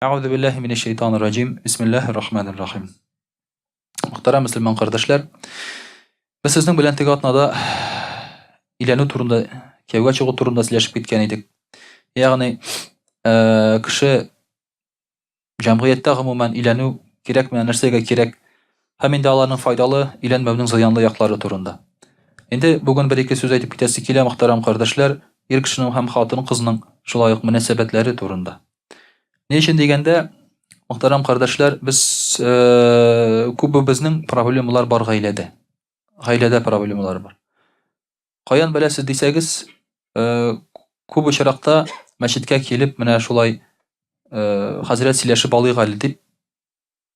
Euzu billahi mineşşeytanirracim. Bismillahirrahmanirrahim. Muhterem Müslüman kardeşler, biz sizin bilen teги atnada ilenu turunda, kevga çıgı turunda silashib ketgan edik. Ya'ni kishi jamg'iyatda umuman ilenu kerakmi, narsaga kerak, ham endi alarning foydali, ilenmewning ziyanlı yaklari turunda. Endi bugun bir-iki söz aytib ketasi kela muhterem kardeşler, er kishining ham xotin qizning shulayıq munosabatlari turunda. Ne için degende, muhterem kardeşler, biz kubimizning problemalar bar gailede. Gailede problemalar var. Qayan bilasiz desegiz, kubu şiraqta masjidga kelib, mana şulay hazrat silashib alayıq ali deb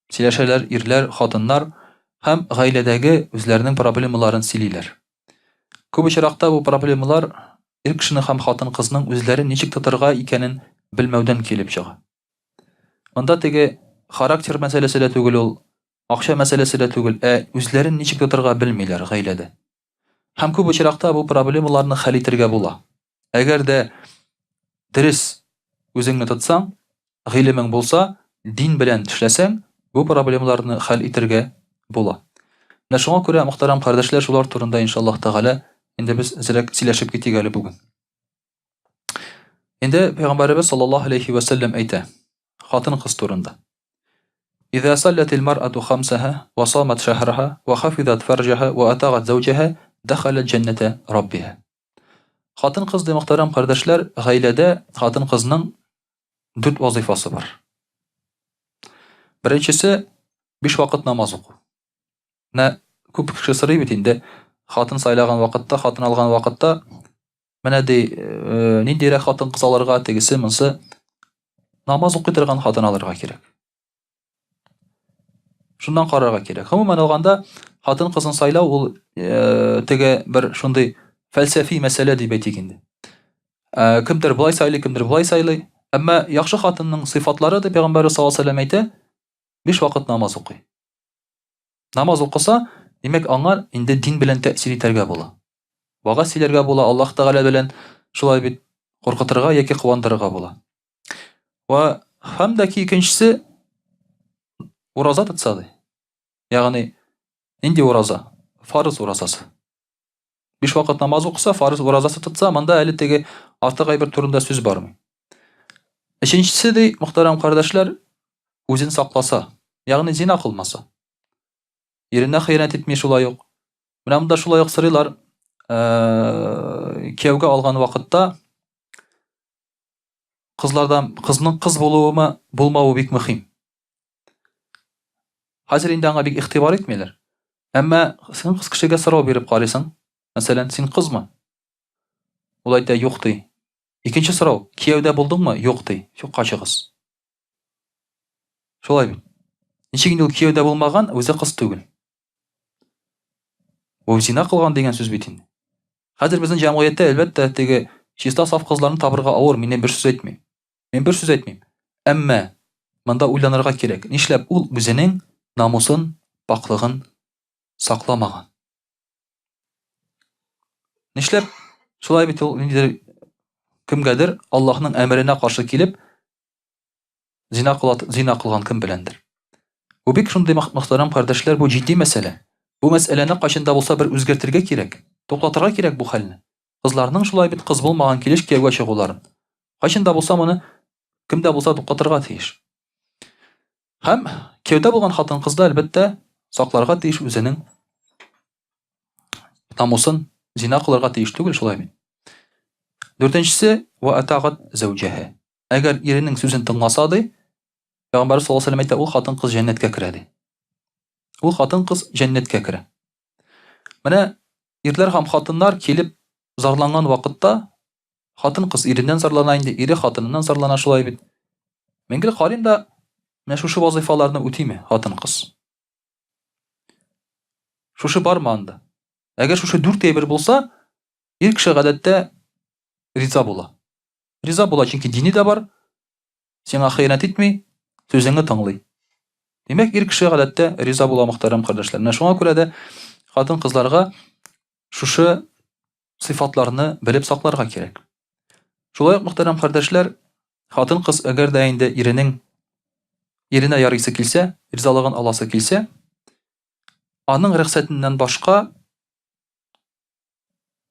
silashalar erlar, xotinlar ham gailedagi o'zlarining problemalarini sililar. Kubu şiraqta bu problemalar er kishining ham xotin qizning o'zlari nechik tuturga ekenin bilmewdan kelib chiqa. Onda tegi xarakter meselesi de tugul ol, akşa meselesi de tugul, o'zlarini nechik tuturga bilmeylar gailede. Ham ko'p uchraqda bu problemalarni hal etirga bo'la. Agarda diris o'zingni tutsang, ilming bo'lsa, din bilan ishlasang, bu problemalarni hal etirga bo'la. Mana shunga ko'ra muhtaram qardoshlar, shular turunda inshaalloh taala endi biz azrak silashib ketigali bugun. Endi payg'ambarimiz sollallohu alayhi va sallam ayta, xotin qiz turunda. إذا صلت المرأة خمسها وصامت شهرها وحفظت فرجها وأطاعت زوجها دخلت جنة ربها. Xotin qiz de muhtaram kardeşler, gailede xotin qizning 4 vazifasi var. Birinchisi 5 vaqt namoz o'qu. Ko'p kishi so'raydi endi, xotin saylagan vaqtda, xotin algan vaqtda mana de nindira xotin qiz olarga tegisi minsa namoz o'qitirgan xotin olarga kerak. Shundan qararga kerak. Umuman olganda xotin qizning saylaw ul tege bir shunday falsafiy masala deb aytganda. Kimdir bulay saylay, kimdir bulay saylay. Ammo yaxshi xotinning sifatlari deb payg'ambar sollallohu alayhi vasallam aytdi, 5 vaqt namoz o'qiy. Namoz o'qisa, demak аңар endi din bilan ta'sir etarga bo'la. Vaga silerga bo'la, Alloh taolo bilan shulay bit qo'rqitirga yoki quvontirga bo'la. Va hamdaki ikkinchisi uroza tutsa. Ya'ni endi uroza, farz urozasi. 5 vaqt namoz o'qisa, farz urozasi tutsa, manda hali tegi ortiq bir turunda so'z bormi? Üçüncüsü de muhterem kardeşler, o'zini saqlasa, ya'ni zina qilmasa. Yerine xiyonat etmey şulay yo'q. Mana bunda şulay yo'q sırılar kevga algan vaqtda qizlardan qizning qiz bo'luvimi, bo'lmavi bek muhim. Hazır endi anga bek ixtibor etmeyler. Ammo sen qiz kishiga so'rov berib qaraysan, masalan, sen qizmi? Ul aytadi, yo'q dey. İkinci so'rov, kiyevda bo'ldingmi? Yo'q dey. Shu qachi qiz. Shulay bit. Nechigina ul kiyevda bo'lmagan, o'zi qiz tugul. O zina qilgan degan so'z bit endi. Hozir bizning jamg'iyatda albatta tegi chista saf qizlarni tabirga avur, men bir so'z aytmayman. Men bir so'z aytmayman. Ammo menda o'ylanirga kerak. Nishlab ul o'zining namusin, poklig'in saqlamagan. Nishlab shulay bit kimgadir Allohning amriga qarshi kelib zina qilgan kim bilandir. Bu bek shunday muhtaram kardeşler, bu ciddi mesele. Bu meseleni qaşında bolsa bir o'zgartirga kerak. To'xtatirga kerak bu halni. Qizlarning shulay bit qiz bo'lmagan kelish kevga chiqularin. Qaşında bolsa buni kimda bolsa to'xtatirga tegish. Ham kevda bo'lgan xotin qizda albatta saqlarga tegish o'zining namusin zina qilarga tegish tugul shulay bit. Dördüncüsü va ata'at zawjaha. Agar erining so'zini tinglasa-di, Payg'ambar sollallohu alayhi vasallam aytdi, u xotin qiz jannatga kiradi. U xotin qiz jannatga kiradi. Mana erlar ham xotinlar kelib zarlangan vaqtda xotin qiz eridan zarlanaydi, eri xotinidan zarlana shulay bit. Menga qarayimda mana shu vazifalarni o'taymi xotin qiz. Shu barmi anda? Agar shu 4 bir bo'lsa, er kishi odatda rizo bo'la. Rizo bo'la, chunki dini de var. Senga xiyonat etmey, so'zingni tinglay. Demek er kishi odatda rizo bo'la muhtaram kardeşler. Shunga ko'ra da xotin qizlarga shu sifatlarni bilib saqlarga kerak. Shulay muhtaram kardeşler, xotin qiz agar da endi erining иренә ярыйсы килсә, ризалыгын аласы килсә, аның рөхсәтеннән башка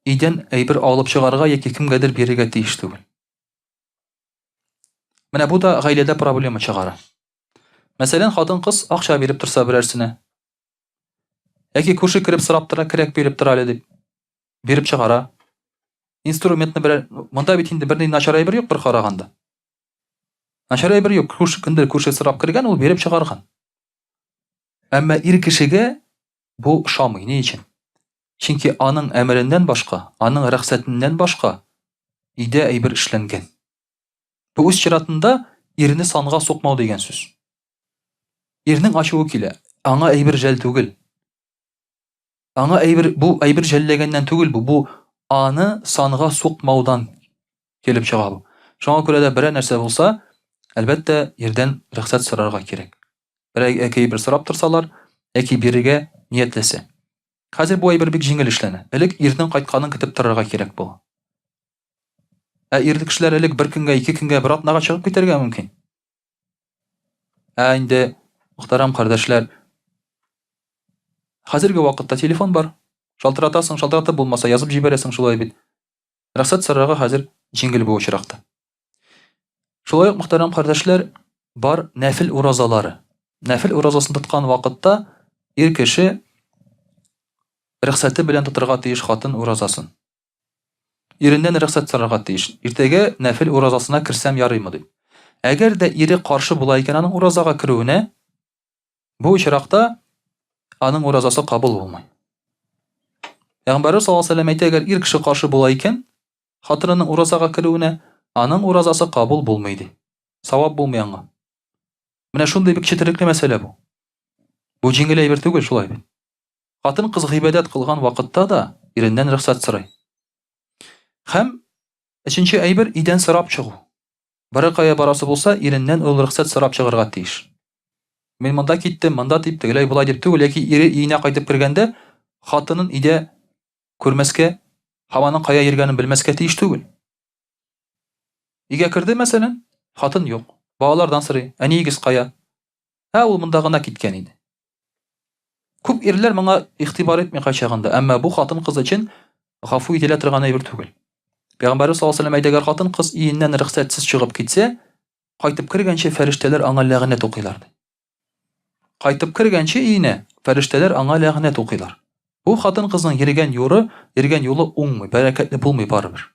өйдән әйбер алып чыгарга яки кемгәдер бирергә тиеш түгел. Менә бу да гаиләдә проблема чыгара. Мәсәлән, хатын-кыз акча биреп торса берәрсенә, яки күрше кереп сорап тора, кирәк биреп тора әле дип, биреп чыгара. Инструментны берәр, монда бит инде берни начар әйбер юк бер караганда. Начар әйбер юк, күрше сорап кергән, ул биреп чыгарган. Әмма ир кешегә бу ошамый. Ни өчен? Чөнки аның әмереннән башка, аның рөхсәтеннән башка өйдә әйбер эшләнгән. Бу үз чиратында ирне санга сукмау дигән сүз. Ирнең ачуы килә, аңа әйбер жәл түгел. Аңа әйбер, бу әйбер жәлләгәннән түгел бу аны санга сукмаудан килеп чыга бу. Шуңа күрә дә берәр нәрсә булса, әлбәттә ирдән рөхсәт сорарга кирәк. Берәр әйбер сорап торсалар, яки бирергә ниятләсә. Хәзер бу әйбер бик җиңел эшләнә. Элек ирнең кайтканын көтеп торырга кирәк була. Ирле кешеләр элек бер көнгә, 2 көнгә бер атнага чыгып китәргә мөмкин. Инде мөхтәрәм кардәшләр, хәзерге вакытта телефон бар. Шалтыратасың, шалтыратып булмаса язып җибәрәсең шулай бит. Рөхсәт сорарга хәзер җиңел бу очракта. Шулай ук мөхтәрәм кардәшләр, бар нәфил уразалары. Нәфил уразасын тоткан вакытта ир кеше рөхсәте белән тотырга тиеш хатын уразасын. Иреннән рөхсәт сорарга тиеш. Иртәгә нәфил уразасына керсәм ярыймы дип. Әгәр дә ире каршы була икән аның уразага керүенә, бу очракта аның уразасы кабул булмый. Пәйгамбәр саллаллаһу алейһи ва сәллям әйтә, әгәр ир кеше каршы була икән, хатынының уразага керүенә, аның уразасы кабул булмый ди. Савап булмый аңа. Менә шундый бик четерекле мәсьәлә бу. Бу җиңел әйбер түгел шулай бит. Хатын-кыз гыйбадәт кылган вакытта да иреннән рөхсәт сорый. Һәм өченче әйбер өйдән сорап чыгу. Бер кая барасы булса, иреннән ул рөхсәт сорап чыгарга тиеш. Мин монда киттем, монда дип, тегеләй булай дип түгел, яки ире өенә кайтып кергәндә хатынын өйдә күрмәскә, һаваның кая йөргәнен белмәскә тиеш түгел. Өйгә керде мәсәлән, хатын юк. Балалардан сорый, әниегез кая? Ул монда гына киткән иде. Күп ирләр моңа игътибар итми кайчагында, әмма бу хатын-кыз өчен гафу ителә торган әйбер түгел. Пәйгамбәр саллаллаһу алейһи ва сәллям әйтәгәр, хатын-кыз өеннән рөхсәтсез чыгып китсә, кайтып кергәнче фәрештәләр аңа ләгънәт укыйлар. Кайтып кергәнче өенә фәрештәләр аңа ләгънәт укыйлар. Бу хатын-кызның йөргән юлы уңмый, бәрәкәтле булмый барыбер.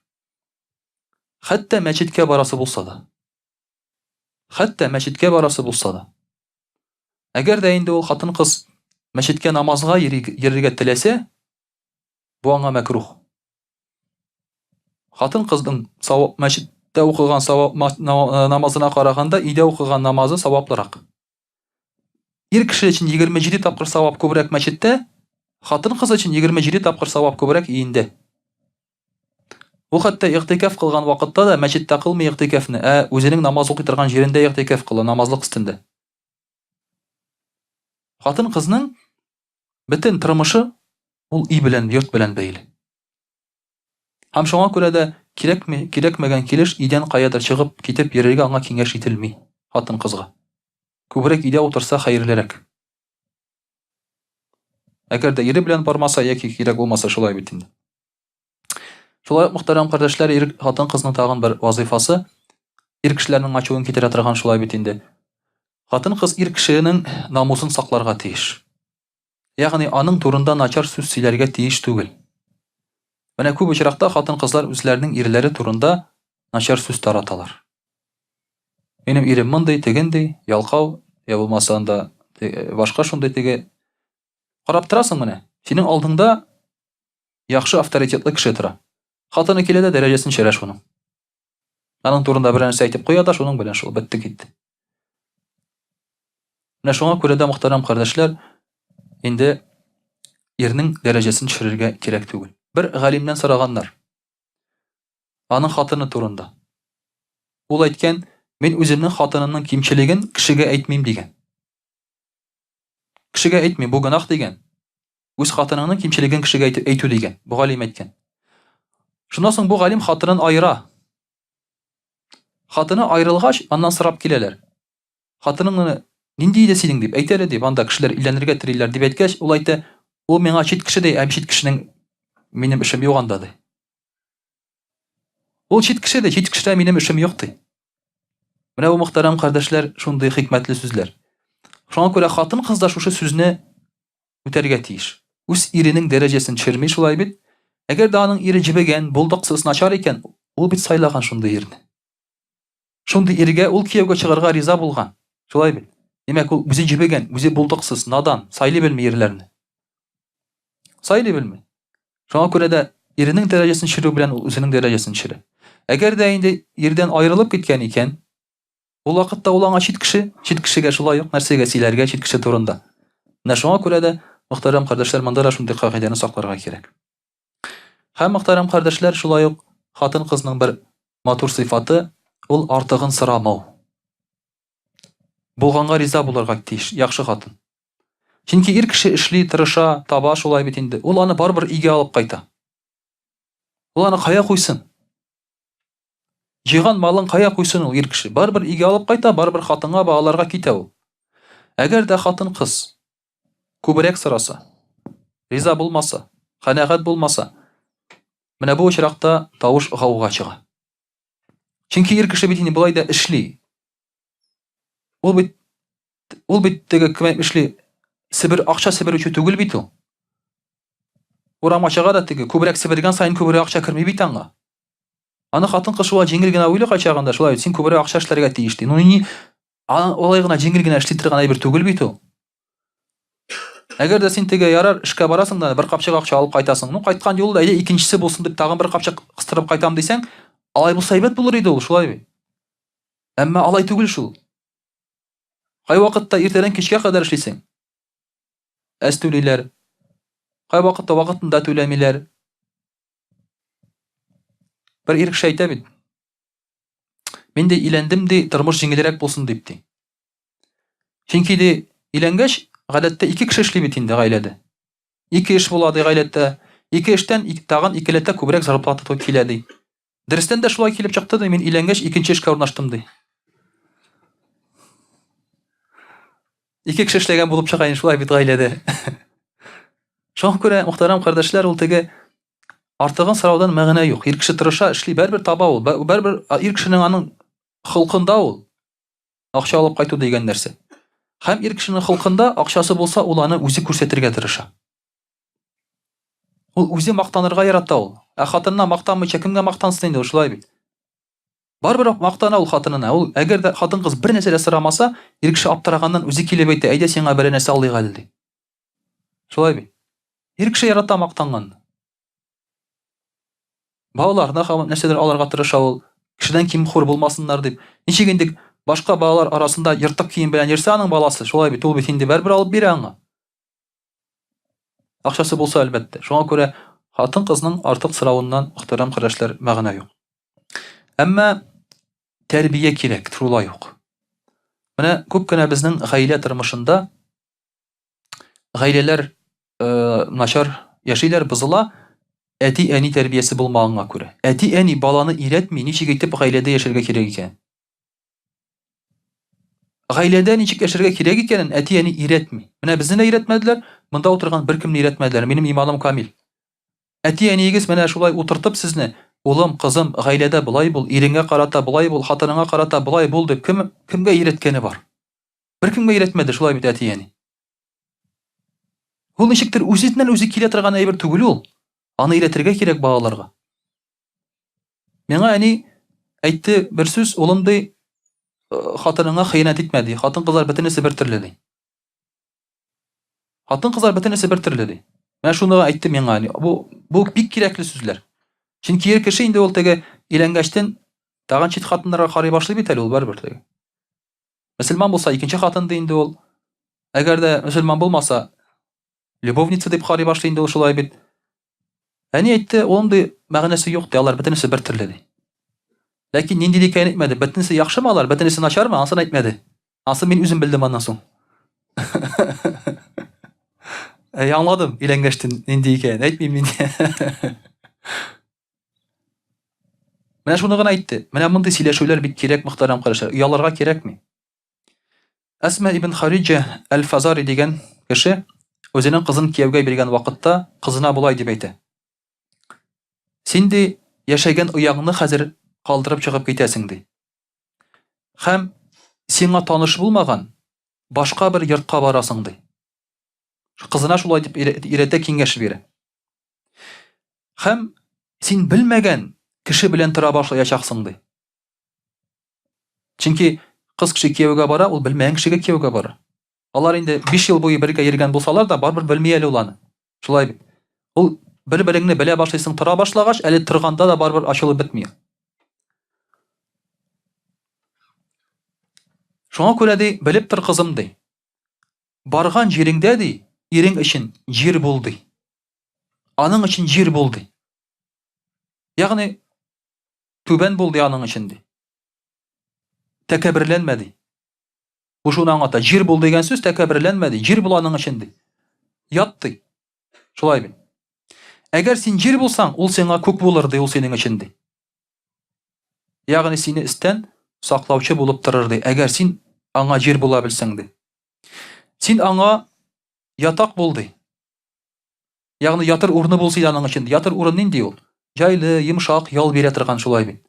Хәтта мәчеткә барасы булса да. Әгәр дә инде ул хатын-кыз мәчеткә намазга йөрергә теләсә, бу аңа мәкрух. Хатын-кызның мәчеттә укыган намазына караганда, өйдә укыган намазы саваплырак. Ир кеше өчен 27 тапкыр савап күбрәк мәчеттә, хатын-кыз өчен 27 тапкыр савап күбрәк өендә. Ул хәтта игътикаф кылган вакытта да мәчеттә кылмый игътикафны, үзенең намаз укый торган җирендә игътикаф кыла, намазлык өстендә. Хатын-кызның бөтен тормышы ул өй белән, йорт белән бәйле. Һәм шуңа күрә дә кирәкмәгән килеш өйдән каядыр чыгып китеп йөрергә аңа киңәш ителми хатын-кызга. Күбрәк өйдә утырса хәерлерәк. Әгәр дә ире белән бармаса яки кирәк булмаса шулай бит инде. Шулай мөхтәрәм кардәшләр, хатын-кызның тагын бер вазифасы ир кешеләрнең ачуын китерә торган шулай бит инде. Хатын-кыз ир кешенең намусын сакларга тиеш. Ягъни аның турында начар сүз сөйләргә тиеш түгел. Менә күп очракта хатын-кызлар үзләренең ирләре турында начар сүз тараталар. Минем ирем мондый, тегендей, ялкау, я булмаса анда башка шундый теге. Карап торасың менә, синең алдыңда яхшы авторитетлы кеше тора. Хатыны килә дә дәрәҗәсен шәрә шуның. Аның турында бер нәрсә әйтеп куя да, шуның белән шул бетте китте. Менә шуңа күрә дә мөхтәрәм кардәшләр, инде ирнең дәрәҗәсен төшерергә кирәк түгел. Бер галимнән сораганнар. Аның хатыны турында. Ул әйткән, мин үземнең хатынымның кимчелеген кешегә әйтмим дигән. Кешегә әйтмим, бу гынах дигән. Үз хатынының кимчелеген кешегә әйтү дигән. Бу галим әйткән. Шуннан соң бу галим хатынын айыра. Хатыны айрылгач, аннан сорап киләләр. Хатыныңны Нинди иде синең дип әйтә әле дип, анда кешеләр өйләнергә телиләр дип әйткәч, ул әйтә, ул миңа чит кеше ди, чит кешенең минем эшем юк анда ди. Ул чит кеше ди, чит кешедә минем эшем юк ди. Менә бу мөхтәрәм кардәшләр, шундый хикмәтле сүзләр. Шуңа күрә хатын-кыз да шушы сүзне үтәргә тиеш. Үз иренең дәрәҗәсен төшерми шулай бит. Әгәр дә аның ире җибегән, булдыксыз, начар икән, ул бит сайлаган шундый ирне. Шундый иргә ул кияүгә чыгарга риза булган. Шулай бит. Димәк, ул үзе җибегән, үзе булдыксыз, надан, сайлый белми ирләрне. Сайлый белми. Шуңа күрә дә иренең дәрәҗәсен төшерү белән ул үзенең дәрәҗәсен төшерә. Әгәр дә инде ирдән аерылып киткән икән, ул вакытта ул аңа чит кешегә шулай ук нәрсәгә сөйләргә, чит кеше турында. Менә шуңа күрә дә мөхтәрәм кардәшләр, монда да шундый кагыйдәне сакларга кирәк. Һәм мөхтәрәм кардәшләр, шулай ук хатын-кызның бер матур сыйфаты ул артыгын сорамау. Булганга риза булырга тиеш, яхшы хатын. Чөнки ир кеше эшли, тырыша, таба шулай бит инде. Ул аны барбер өйгә алып кайта. Ул аны кая куйсын? Җыйган малын кая куйсын ул ир кеше? Барбер өйгә алып кайта, барбер хатынга багаларга китә ул. Әгәр дә хатын-кыз күбрәк сораса, риза булмаса, канәгать булмаса, менә бу очракта тавыш гауга чыга. Чөнки ир кеше бит инде булай да эшли. Ул бит теге кем эшли? Себер акча себерүче түгел бит ул. Урамга чыга да теге күбрәк себергән сайын күбрәк акча керми бит аңа. Аны хатын-кыз шулай җиңел генә уйлый кайчагында, шулай син күбрәк акча эшләргә тиеш ди. Ну ни, алай гына җиңел генә эшли торган әйбер түгел бит ул. Әгәр дә син теге ярар эшкә барасың да бер капчык акча алып кайтасың. Ну кайткан юлда әйдә икенчесе булсын дип тагын бер капчык кыстырып кайтам дисәң, алай булса әйбәт булыр иде ул, шулай бит. Әмма алай түгел шул. Кай вакытта иртәдән кичкә кадәр эшлисең? Әз түлиләр. Кай вакытта вакытында түләмиләр. Бер ир кеше әйтә бит. Мин дә иләндем ди, тормыш җиңелрәк булсын дип ди. Чөнки ди, иләнгәч, гадәттә ике кеше эшли бит инде гаиләдә. Ике эш була ди гаиләдә. Ике эштән тагын икеләтә күбрәк зарплата килә ди. Дөрестән дә шулай килеп чыкты ди, мин иләнгәч икенче эшкә урнаштым ди. Ике кеше эшләгән булып чыга инде шулай бит гаиләдә. Шуңа күрә, мөхтәрәм кардәшләр, ул теге артыгын сораудан мәгънә юк. Ир кеше тырыша, эшли, барбер таба ул. Барбер ир кешенең аның хылкында ул акча алып кайту дигән нәрсә. Һәм ир кешенең хылкында акчасы булса, ул аны үзе күрсәтергә тырыша. Ул үзе мактанырга ярата ул. Хатынына мактанмыйча кемгә мактансын инде ул, шулай бит. Барбер мактана ул хатынына. Ул әгәр дә хатын-кыз бер нәрсә дә сорамаса, ир кеше аптыраганнан үзе килеп әйтә, әйдә сиңа бер нәрсә алыйк әле ди. Шулай бит. Ир кеше ярата мактанган. Балаларына нәрсәдер алырга тырыша ул. Кешедән ким-хур булмасыннар дип. Ничек инде башка балалар арасында йыртык кием белән йөрсә аның баласы, шулай бит, ул бит инде барбер алып бирә аңа. Акчасы булса әлбәттә. Шуңа күрә хатын-кызның артык соравыннан, мөхтәрәм кардәшләр, мәгънә юк. Әмма тәрбия кирәк, шулай ук. Менә күп кенә безнең гаилә тормышында гаиләләр начар яшиләр, бузыла, әти-әни тәрбиясе булмаганга күрә. Әти-әни баланы өйрәтми, ничек итеп гаиләдә яшәргә кирәк икән. Гаиләдә ничек яшәргә кирәк икәнен әти-әни өйрәтми. Менә безне өйрәтмәделәр, монда утырган беркемне өйрәтмәделәр. Минем иманым камил. Әти-әниегез менә шулай утыртып сезне, улым, кызым, гаиләдә булай бул, иреңгә карата булай бул, хатыныңа карата булай бул дип кемгә өйрәткәне бар? Беркемгә өйрәтмәде шулай бит әти-әни. Ул ничектер үзеннән үзе килә торган әйбер түгел ул. Аны өйрәтергә кирәк балаларга. Миңа әни әйтте бер сүз, улым ди, хатыныңа хыянат итмә ди. Хатын-кызлар бөтенесе бер төрле ди. Хатын-кызлар бөтенесе бер төрле ди. Менә шуны әйтте миңа әни. Бу бик кирәкле сүзләр. Чөнки ир кеше инде ул теге иләнгәчтән тагын чит хатыннарга карый башлый бит әле ул барбер теге. Мөселман булса икенче хатын ди инде ул. Әгәр дә мөселман булмаса, любовница дип карый башлый инде ул, шулай бит. Әни әйтте, улым ди, мәгънәсе юк ди, алар бөтенесе бер төрле ди. Ләкин нинди икәнен әйтмәде. Бөтенесе яхшымы алар, бөтенесе начармы? Анысын әйтмәде. Анысын мин үзем белдем аннан соң. Аңладым иләнгәчтән нинди икәнен, әйтмим мин. Менә шуны гына әйтте. Менә мондый сөйләшүләр бик кирәк, мөхтәрәм кардәшләр. Уяларга кирәкми. Әсма ибн Хариджа әл-Фазари дигән кеше үзенең кызын кияүгә биргән вакытта кызына булай дип әйтә. Син ди яшәгән оягыңны хәзер калдырып чыгып китәсең ди. Һәм сиңа таныш булмаган башка бер йортка барасың ди. Кызына шулай дип өйрәтә, киңәш бирә. Һәм син белмәгән кеше белән тора башлаячаксың ди. Чөнки кыз кеше кияүгә бара, ул белмәгән кешегә кияүгә бара. Алар инде 5 ел буе бергә йөргән булсалар да, барбер белми әле ул аны. Шулай бит. Ул бер-береңне белә башлыйсың тора башлагач, әле торганда да барбер ачылып бетми. Шуңа күрә ди, белеп тор кызым ди. Барган җириңдә ди, ирең өчен җир булды. Аның өчен җир булды. Ягъни түбән булды аның өчен ди. Тәкәбберләнмә ди. Бу шуны аңлата. Җир булды дигән сүз тәкәбберләнмә ди. Җир бул аның өчен ди. Ят ди. Шулай бит. Әгәр син җир булсаң, ул сиңа күк булыр ди, ул синең өчен ди. Ягъни сине истән саклаучы булып торыр ди. Әгәр син аңа җир була белсәң ди. Син аңа ятак булды. Ягъни ятыр урыны булсы аның өчен ди. Ятыр урын нинди ул? Җайлы, йомшак, ял бирә торган шулай бит.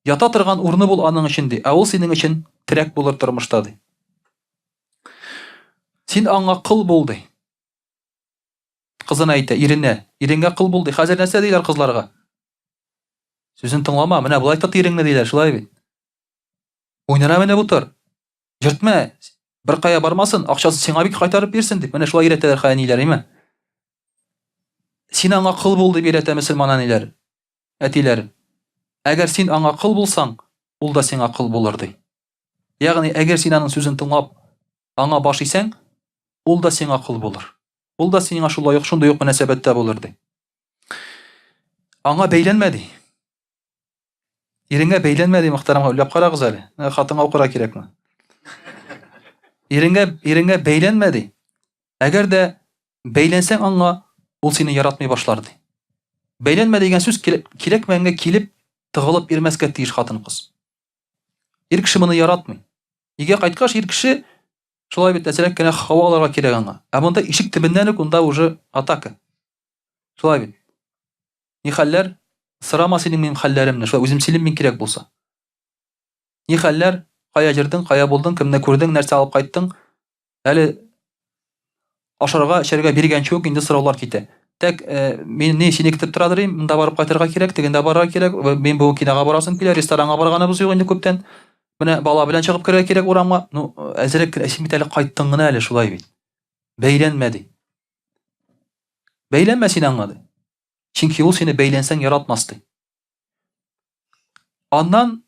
Ята торган урыны бул аның өчен ди. Ә ул синең өчен терәк булыр тормышта ди. Син аңа кыл булды. Кызына әйтә, иренә. Иренгә кыл булды. Хәзер нәрсә диләр кызларга? Сүзен тыңлама, менә булай тот иреңне диләр, шулай бит. Уйнара менә бу тор. Җыртма. Бер кая бармасын, акчасын сиңа бик кайтарып бирсен дип. Менә шулай өйрәтәләр хәяниләр, име? Син аңа кыл булды дип өйрәтә мөселман әниләр, әтиләр. Әгәр син аңа кыл булсаң, ул да сиңа кыл булыр ди. Ягъни әгәр син аның сүзен тыңлап, аңа баш исәң, ул да сиңа кыл булыр. Ул да сиңа шулай ук шундый ук мөнәсәбәттә булыр ди. Аңа бәйләнмә ди. Иренгә бәйләнмә ди, мөхтәрәм, уйлап карагыз әле. Хатынга укырга кирәкме? Иренгә бәйләнмә ди. Әгәр дә бәйләнсәң аңа, ул сине яратмый башлар ди. Бәйләнмә дигән сүз кирәкмәгәнгә килеп тыгылып ирмәскә тиеш хатын кыз. Ир кеше моны яратмый. Игә кайткач ир кеше шулай бит әзрәк кенә һава алырга кирәк аңа. Ә монда ишек төбеннән үк унда уже атака. Шулай бит. Ни хәлләр? Сырама синең минем хәлләремне, шулай үзем сөйлим мин кирәк булса. Ни хәлләр? Кая җырдың, кая булдың, кемне күрдең, нәрсә алып кайттың? Әле ашарга, эчәргә биргәнче үк инде сораулар китә. Тәк мин ни сине көтеп тора дирим, монда барып кайтырга кирәк, тегендә барырга кирәк, мин бу кинога барасым килә, ресторанга барганыбыз юк инде күптән. Менә бала белән чыгып керергә кирәк урамга. Ну, әзрәк син бит әле кайттың гына әле, шулай бит. Бәйләнмә ди. Бәйләнмә син аңа ди. Чөнки ул сине бәйләнсәң яратмас ди. Аннан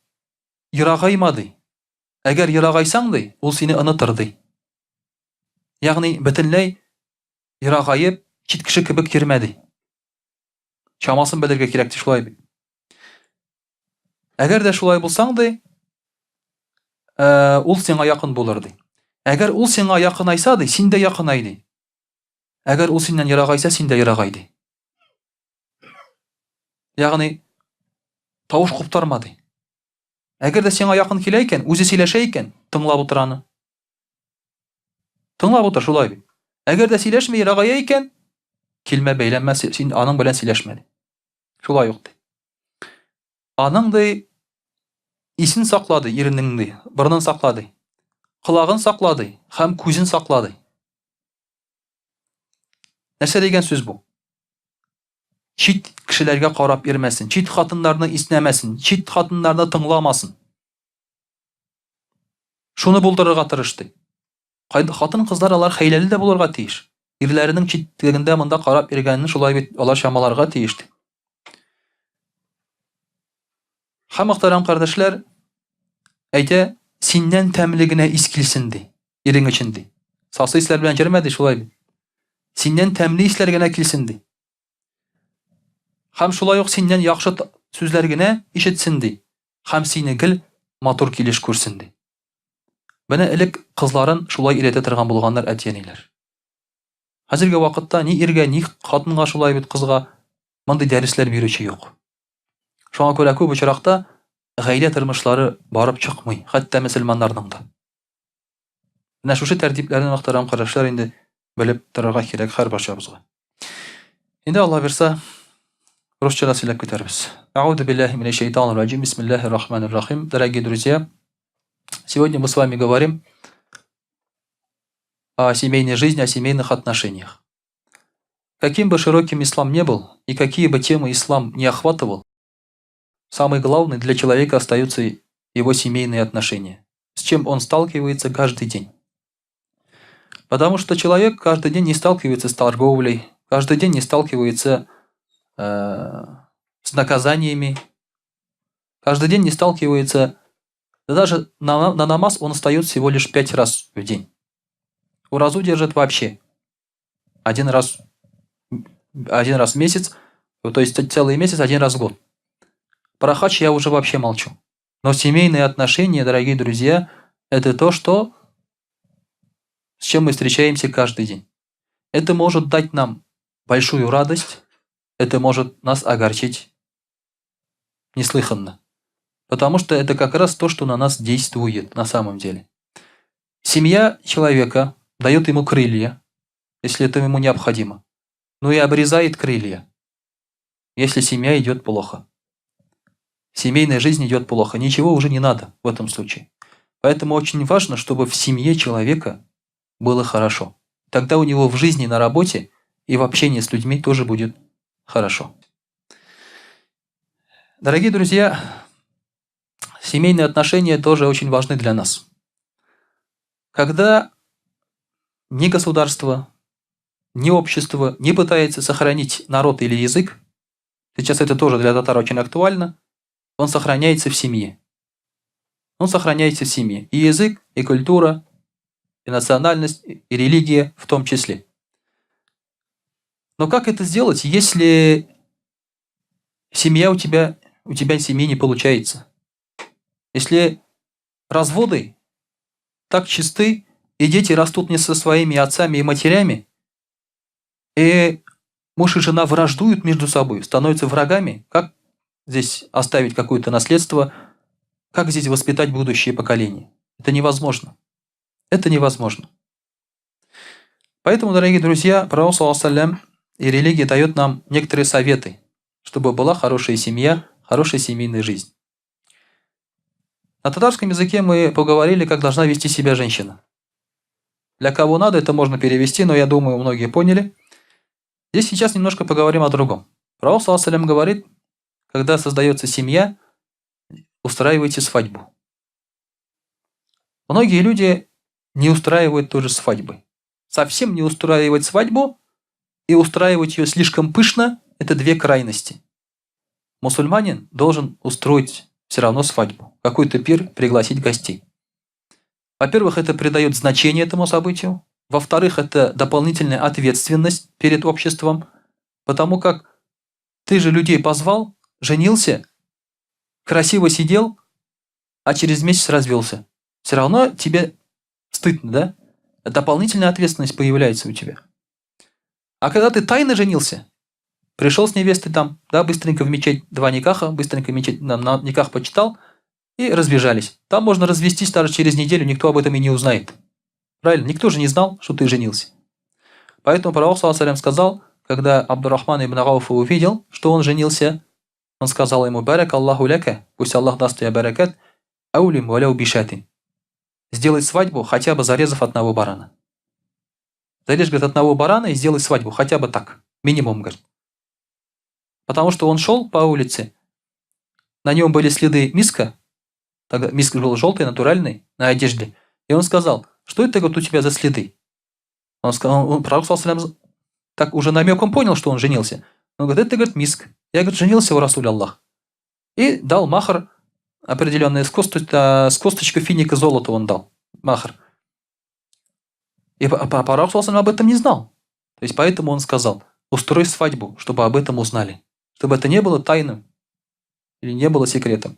ерагайма ди. Әгәр ерагайсаң ди, ул сине онытыр ди. Ягъни бөтенләй ерагайып, чит кеше кебек йөрмә ди. Чамасын белергә кирәк ди, шулай бит. Әгәр дә шулай булсаң ди, ул сиңа якын булыр ди. Әгәр ул сиңа якынайса ди, син дә якынай ди. Әгәр ул синнән ерагайса, син дә ерагай ди. Ягъни тавыш куптарма ди. Әгәр дә сиңа якын килә икән, үзе сөйләшә икән, тыңлап утыр аны. Тыңлап утыр, шулай бит. Әгәр дә сөйләшмәй ерагая икән, килмә, бәйләнмә, син аның белән сөйләшмә ди. Шулай ук ди. Аның ди исен саклады, иренең ди, борынын саклады. Кылагын саклады һәм күзен саклады. Нәрсә дигән сүз бу? Чит кешеләргә карап йөрмәсен, чит хатыннарны иснәмәсен, чит хатыннарны тыңламасын. Шуны булдырырга тырышты. Хатын кызлар алар хәйләле дә булырга тиеш. Ирләренең читлегендә монда карап йөргәнне шулай бит алар чамаларга тиеш. Һәм мөхтәрәм кардәшләр, әйтә, синнән тәмле генә ис килсен ди, ирең өчен ди. Сасы исләр белән йөрмә ди, шулай бит. Синнән тәмле исләр генә килсен ди. Һәм шулай ук синнән яхшы сүзләр генә ишетсен ди. Һәм сине гел матур килеш күрсен ди. Менә элек кызларын шулай өйрәтә торган булганнар әтиәниләр. Хәзерге вакытта ни иргә, ни хатынга шулай бит кызга мондый дәресләр бирүче юк. Шуңа күрә күп очракта гаилә тормышлары барып чыкмый, хәтта мөселманнарның да. Менә шушы тәртипләрне мөхтәрәм карашлар инде белеп торырга кирәк һәрберчебезгә. Инде Алла бирсә, русча сөйләп китәрбез. Аузу биллахи минаш шайтанир раджим. Бисмиллахир рахманир рахим. Дорогие друзья, сегодня мы с вами говорим о семейной жизни, о семейных отношениях. Каким бы широким ислам не был и какие бы темы ислам не охватывал, самый главный для человека остаются его семейные отношения, с чем он сталкивается каждый день. Потому что человек каждый день не сталкивается с торговлей, каждый день не сталкивается с наказаниями, каждый день не сталкивается, да даже на намаз он встает всего лишь 5 раз в день. Уразу держит вообще один раз в месяц, то есть целый месяц, один раз в год. Про хадж я уже вообще молчу. Но семейные отношения, дорогие друзья, это то, с чем мы встречаемся каждый день. Это может дать нам большую радость, это может нас огорчить неслыханно. Потому что это как раз то, что на нас действует на самом деле. Семья человека дает ему крылья, если это ему необходимо, но и обрезает крылья, если семья идет плохо. Семейная жизнь идет плохо, ничего уже не надо в этом случае. Поэтому очень важно, чтобы в семье человека было хорошо. Тогда у него в жизни, на работе и в общении с людьми тоже будет хорошо. Дорогие друзья, семейные отношения тоже очень важны для нас. Когда ни государство, ни общество не пытается сохранить народ или язык, сейчас это тоже для татар очень актуально, он сохраняется в семье. Он сохраняется в семье. И язык, и культура, и национальность, и религия в том числе. Но как это сделать, если семья у тебя семьи не получается? Если разводы так чисты, и дети растут не со своими отцами и матерями, и муж и жена враждуют между собой, становятся врагами, как здесь оставить какое-то наследство, как здесь воспитать будущее поколение? Это невозможно. Это невозможно. Поэтому, дорогие друзья, пророк ﷺ и религия дает нам некоторые советы, чтобы была хорошая семья, хорошая семейная жизнь. На татарском языке мы поговорили, как должна вести себя женщина. Для кого надо, это можно перевести, но я думаю, многие поняли. Здесь сейчас немножко поговорим о другом. Пророк ﷺ говорит, когда создается семья, устраивайте свадьбу. Многие люди не устраивают тоже свадьбы. Совсем не устраивать свадьбу и устраивать ее слишком пышно – это две крайности. Мусульманин должен устроить все равно свадьбу, какой-то пир, пригласить гостей. Во-первых, это придает значение этому событию. Во-вторых, это дополнительная ответственность перед обществом, потому как ты же людей позвал, женился, красиво сидел, а через месяц развелся. Все равно тебе стыдно, да? Дополнительная ответственность появляется у тебя. А когда ты тайно женился, пришел с невестой там, да, быстренько в мечеть, 2 никаха, быстренько мечеть, на никах почитал и разбежались. Там можно развестись даже через неделю, никто об этом и не узнает. Правильно? Никто же не знал, что ты женился. Поэтому пророк ﷺ сказал, когда Абдуррахман ибн Ауфа увидел, что он женился, он сказал ему: «Барак Аллаху ляка, пусть Аллах даст тебе баракат, аулим валяу бишатин». Сделай свадьбу, хотя бы зарезав одного барана. Зарежь, говорит, одного барана и сделай свадьбу, хотя бы так, минимум, говорит. Потому что он шел по улице, на нем были следы миска, тогда миск был желтый, натуральный, на одежде, и он сказал: что это, говорит, у тебя за следы? Он сказал, пророк ﷺ так уже намеком понял, что он женился. Он говорит: это, говорит, миск. Я, говорит, женился у Расуля Аллах. И дал махр определенный, с косточкой финика золота он дал. Махр. И пророк ﷺ об этом не знал. То есть поэтому он сказал: устрой свадьбу, чтобы об этом узнали. Чтобы это не было тайным или не было секретом.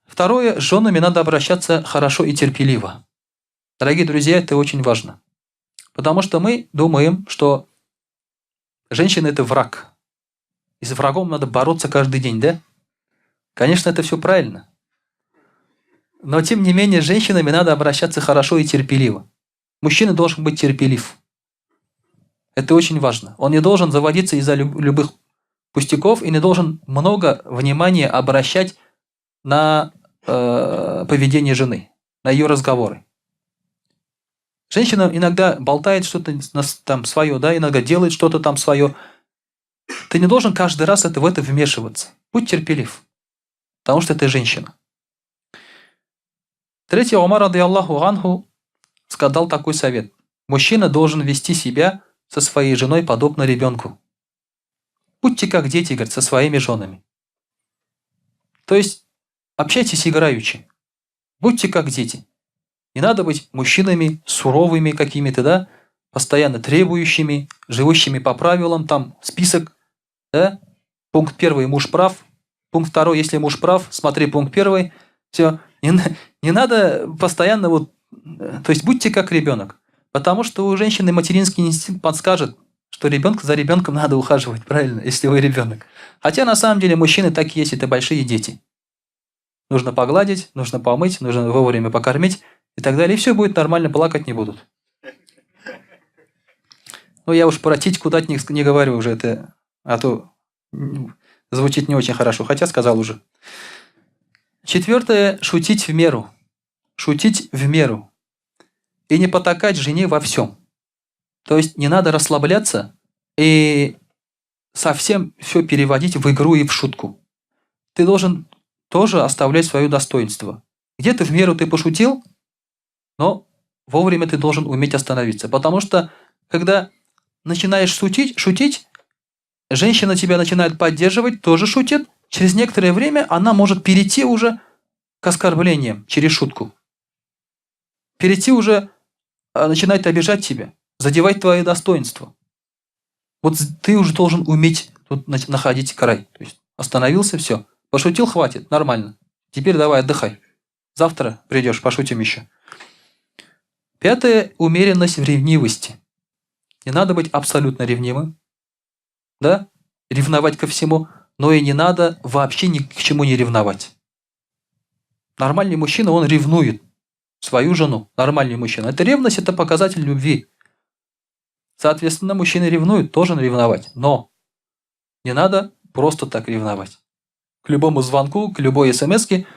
Второе, с женами надо обращаться хорошо и терпеливо. Дорогие друзья, это очень важно. Потому что мы думаем, что женщина – это враг. И с врагом надо бороться каждый день, да? Конечно, это все правильно. Но тем не менее, с женщинами надо обращаться хорошо и терпеливо. Мужчина должен быть терпелив. Это очень важно. Он не должен заводиться из-за любых пустяков и не должен много внимания обращать на поведение жены, на ее разговоры. Женщина иногда болтает что-то там свое, да, иногда делает что-то там свое. Ты не должен каждый раз в это вмешиваться. Будь терпелив, потому что ты женщина. Третий, Умар, ради Аллаху анху, сказал такой совет. Мужчина должен вести себя со своей женой подобно ребенку. Будьте как дети, говорит, со своими женами. То есть общайтесь играючи. Будьте как дети. Не надо быть мужчинами суровыми какими-то, да, постоянно требующими, живущими по правилам, там список, да, пункт 1 муж прав, пункт 2 если муж прав, смотри пункт 1, все. Не надо постоянно то есть будьте как ребенок, потому что у женщины материнский инстинкт подскажет, что за ребенком надо ухаживать, правильно, если вы ребенок. Хотя на самом деле мужчины так и есть, это большие дети. Нужно погладить, нужно помыть, нужно вовремя покормить и так далее, и все будет нормально, плакать не будут. Ну, я уж про титьку дать не говорю уже, это, а то звучит не очень хорошо, хотя сказал уже. 4. Шутить в меру. Шутить в меру. И не потакать жене во всем. То есть не надо расслабляться и совсем все переводить в игру и в шутку. Ты должен тоже оставлять свое достоинство. Где-то в меру ты пошутил, но вовремя ты должен уметь остановиться. Потому что, когда начинаешь шутить, женщина тебя начинает поддерживать, тоже шутит. Через некоторое время она может перейти уже к оскорблениям через шутку. Перейти уже, начинает обижать тебя, задевать твои достоинства. Вот ты уже должен уметь тут находить край. То есть остановился, все. Пошутил, хватит, нормально. Теперь давай отдыхай. Завтра придешь, пошутим еще. 5. Умеренность в ревнивости. Не надо быть абсолютно ревнивым. Да? Ревновать ко всему. Но и не надо вообще ни к чему не ревновать. Нормальный мужчина, он ревнует свою жену. Нормальный мужчина. Это ревность, это показатель любви. Соответственно, мужчины ревнуют, должен ревновать. Но не надо просто так ревновать. К любому звонку, к любой смс-ке,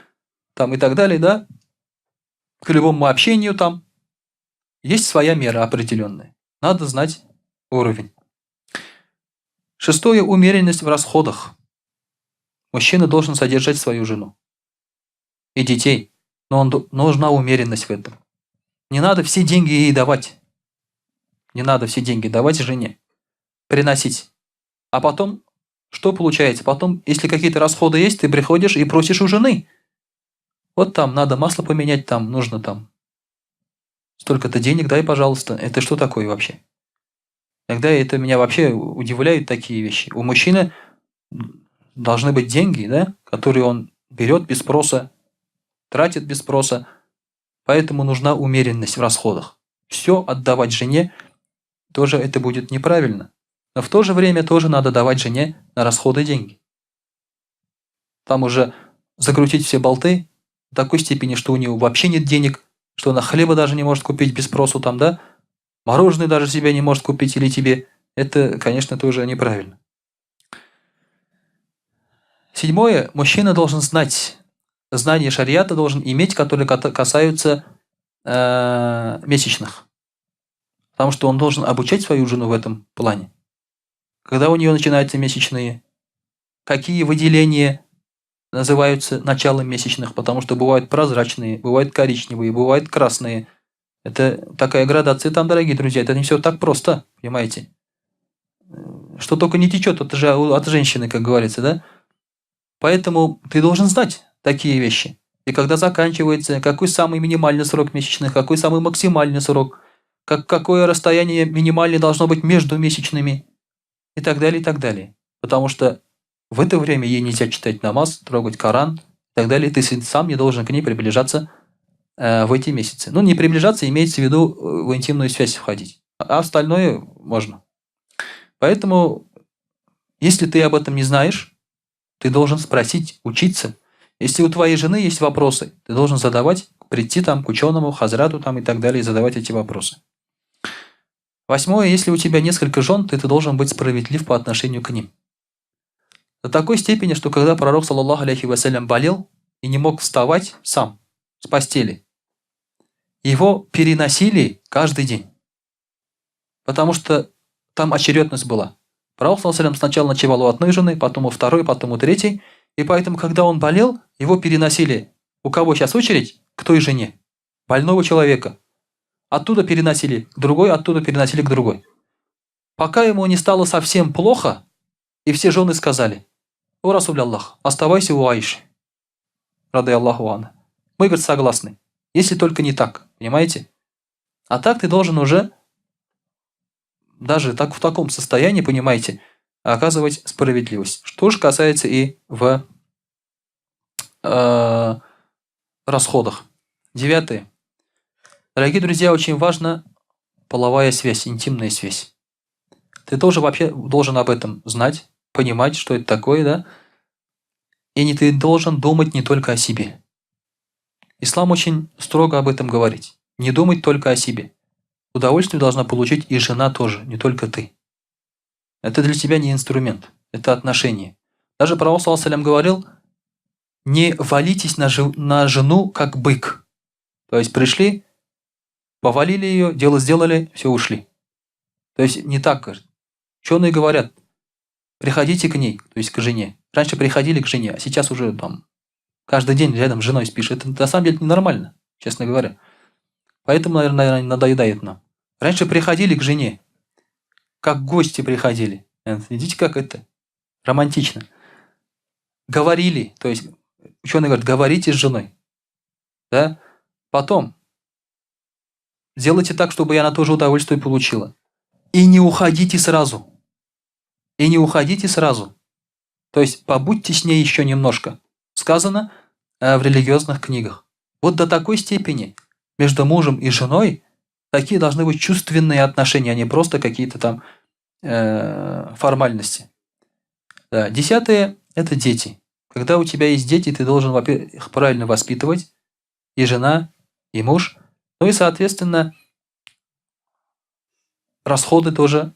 там и так далее, да? К любому общению там. Есть своя мера определенная. Надо знать уровень. 6. Умеренность в расходах. Мужчина должен содержать свою жену и детей, но нужна умеренность в этом. Не надо все деньги ей давать. Не надо все деньги давать жене, приносить. А потом, что получается? Потом, если какие-то расходы есть, ты приходишь и просишь у жены. Вот там надо масло поменять, там нужно там. Столько-то денег дай, пожалуйста. Это что такое вообще? Иногда это меня вообще удивляют такие вещи. У мужчины должны быть деньги, да, которые он берет без спроса, тратит без спроса. Поэтому нужна умеренность в расходах. Все отдавать жене, тоже это будет неправильно. Но в то же время тоже надо давать жене на расходы деньги. Там уже закрутить все болты в такой степени, что у нее вообще нет денег, что она хлеба даже не может купить без спросу, там, да? Мороженое даже себе не может купить или тебе. Это, конечно, тоже неправильно. 7. Мужчина должен знать. Знание шариата должен иметь, которые касаются месячных. Потому что он должен обучать свою жену в этом плане. Когда у нее начинаются месячные, какие выделения называются началом месячных, потому что бывают прозрачные, бывают коричневые, бывают красные. Это такая градация там, дорогие друзья, это не все так просто, понимаете? Что только не течет, это же от женщины, как говорится, да? Поэтому ты должен знать такие вещи. И когда заканчивается, какой самый минимальный срок месячных, какой самый максимальный срок, какое расстояние минимальное должно быть между месячными и так далее, и так далее. Потому что в это время ей нельзя читать намаз, трогать Коран и так далее. Ты сам не должен к ней приближаться в эти месяцы. Ну, не приближаться, имеется в виду в интимную связь входить. А остальное можно. Поэтому, если ты об этом не знаешь, ты должен спросить, учиться. Если у твоей жены есть вопросы, ты должен задавать, прийти там к ученому, хазрату там и так далее, и задавать эти вопросы. 8. Если у тебя несколько жен, ты должен быть справедлив по отношению к ним. До такой степени, что когда пророк, саллаллаху алейхи вассалям, болел и не мог вставать сам с постели, его переносили каждый день. Потому что там очередность была. Пророк, саллаллаху алейхи вассалям, сначала ночевал у одной жены, потом у второй, потом у третьей. И поэтому, когда он болел, его переносили. У кого сейчас очередь? К той жене. Больного человека. Оттуда переносили к другой, оттуда переносили к другой. Пока ему не стало совсем плохо, и все жены сказали: «О, Расуль Аллах, оставайся у Аиши, рады Аллаху анха». Мы, говорит, согласны. Если только не так, понимаете? А так ты должен уже, даже так, в таком состоянии, понимаете, оказывать справедливость. Что же касается и в расходах. 9. Дорогие друзья, очень важна половая связь, интимная связь. Ты тоже вообще должен об этом знать, понимать, что это такое, да? И не ты должен думать не только о себе. Ислам очень строго об этом говорит. Не думать только о себе. Удовольствие должна получить и жена тоже, не только ты. Это для тебя не инструмент, это отношение. Даже пророк, саллаллаху алейхи ва саллям, говорил: не валитесь на жену, как бык. То есть пришли, повалили ее, дело сделали, все, ушли. То есть не так, говорят. Ученые говорят: приходите к ней, то есть к жене. Раньше приходили к жене, а сейчас уже там каждый день рядом с женой спишь. Это на самом деле ненормально, честно говоря. Поэтому, наверное, надоедает нам. Раньше приходили к жене, как гости приходили. Видите, как это романтично. Говорили, то есть ученые говорят: говорите с женой. Да? Потом сделайте так, чтобы она тоже удовольствие получила. И не уходите сразу. И не уходите сразу. То есть побудьте с ней еще немножко. Сказано в религиозных книгах. Вот до такой степени между мужем и женой такие должны быть чувственные отношения, а не просто какие-то там формальности. Да. 10. Это дети. Когда у тебя есть дети, ты должен, во-первых, их правильно воспитывать. И жена, и муж. Ну и, соответственно, расходы тоже.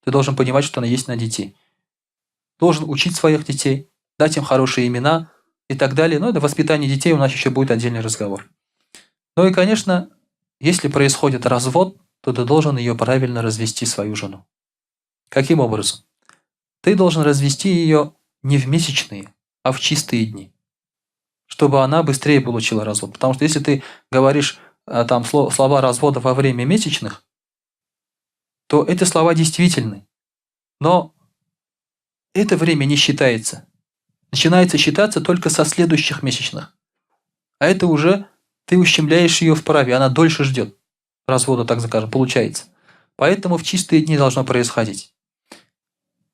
Ты должен понимать, что она есть на детей. Должен учить своих детей, дать им хорошие имена и так далее. Но это воспитание детей, у нас еще будет отдельный разговор. Ну и, конечно, если происходит развод, то ты должен ее правильно развести, свою жену. Каким образом? Ты должен развести ее не в месячные, а в чистые дни, чтобы она быстрее получила развод. Потому что если ты говоришь там слова развода во время месячных, то эти слова действительны. Но это время не считается. Начинается считаться только со следующих месячных. А это уже ты ущемляешь ее в праве, она дольше ждет развода, так скажем, получается. Поэтому в чистые дни должно происходить.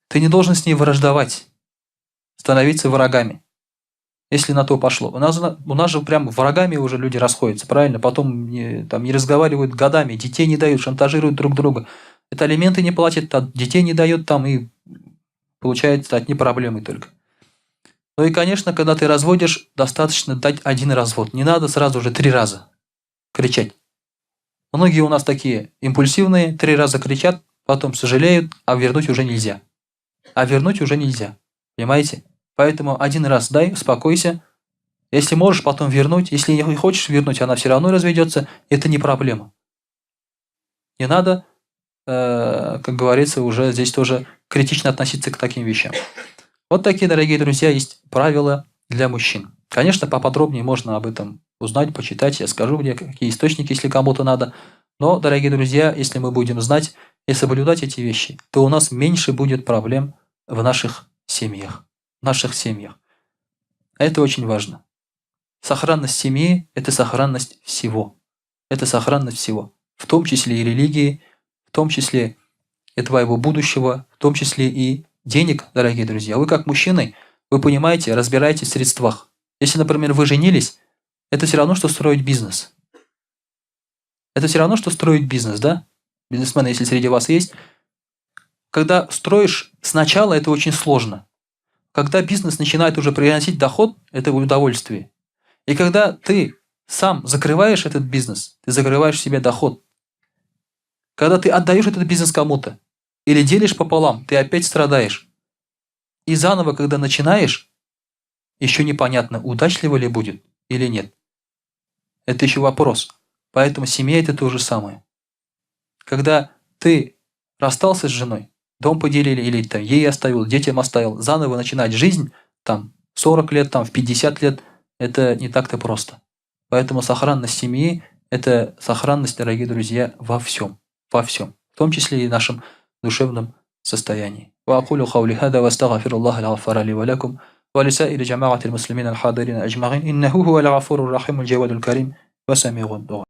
Ты не должен с ней враждовать, становиться врагами, если на то пошло. У нас же прям врагами уже люди расходятся, правильно? Потом там не разговаривают годами, детей не дают, шантажируют друг друга. Это алименты не платят, детей не дают там, и получается одни проблемы только. Ну и, конечно, когда ты разводишь, достаточно дать один развод. Не надо сразу же 3 раза кричать. Многие у нас такие импульсивные, 3 раза кричат, потом сожалеют, а вернуть уже нельзя. Понимаете? Поэтому 1 раз дай, успокойся. Если можешь, потом вернуть. Если не хочешь вернуть, она все равно разведется. Это не проблема. Не надо, как говорится, уже здесь тоже критично относиться к таким вещам. Вот такие, дорогие друзья, есть правила для мужчин. Конечно, поподробнее можно об этом узнать, почитать. Я скажу, где какие источники, если кому-то надо. Но, дорогие друзья, если мы будем знать и соблюдать эти вещи, то у нас меньше будет проблем в наших семьях. Это очень важно. Сохранность семьи – это сохранность всего. В том числе и религии, в том числе и твоего будущего, в том числе и денег, дорогие друзья. Вы как мужчины, вы понимаете, разбираетесь в средствах. Если, например, вы женились, это все равно, что строить бизнес. Да? Бизнесмены, если среди вас есть. Когда строишь сначала, это очень сложно. когда бизнес начинает уже приносить доход, это удовольствие. И когда ты сам закрываешь этот бизнес, ты закрываешь себе доход. Когда ты отдаешь этот бизнес кому-то или делишь пополам, ты опять страдаешь. И заново, когда начинаешь, еще непонятно, удачливо ли будет или нет. Это еще вопрос. Поэтому семья – это то же самое. Когда ты расстался с женой, дом поделили или там, ей оставил, детям оставил, заново начинать жизнь, там, 40 лет, там, в 50 лет, это не так-то просто. Поэтому сохранность семьи – это сохранность, дорогие друзья, во всем. Во всем. В том числе и в нашем душевном состоянии. وأقول قولي هذا وأستغفر الله الغفار لي ولكم ولسائر جماعة المسلمين الحاضرين أجمعين إنه هو الغفور الرحيم الجواد الكريم وسميع الدعاء.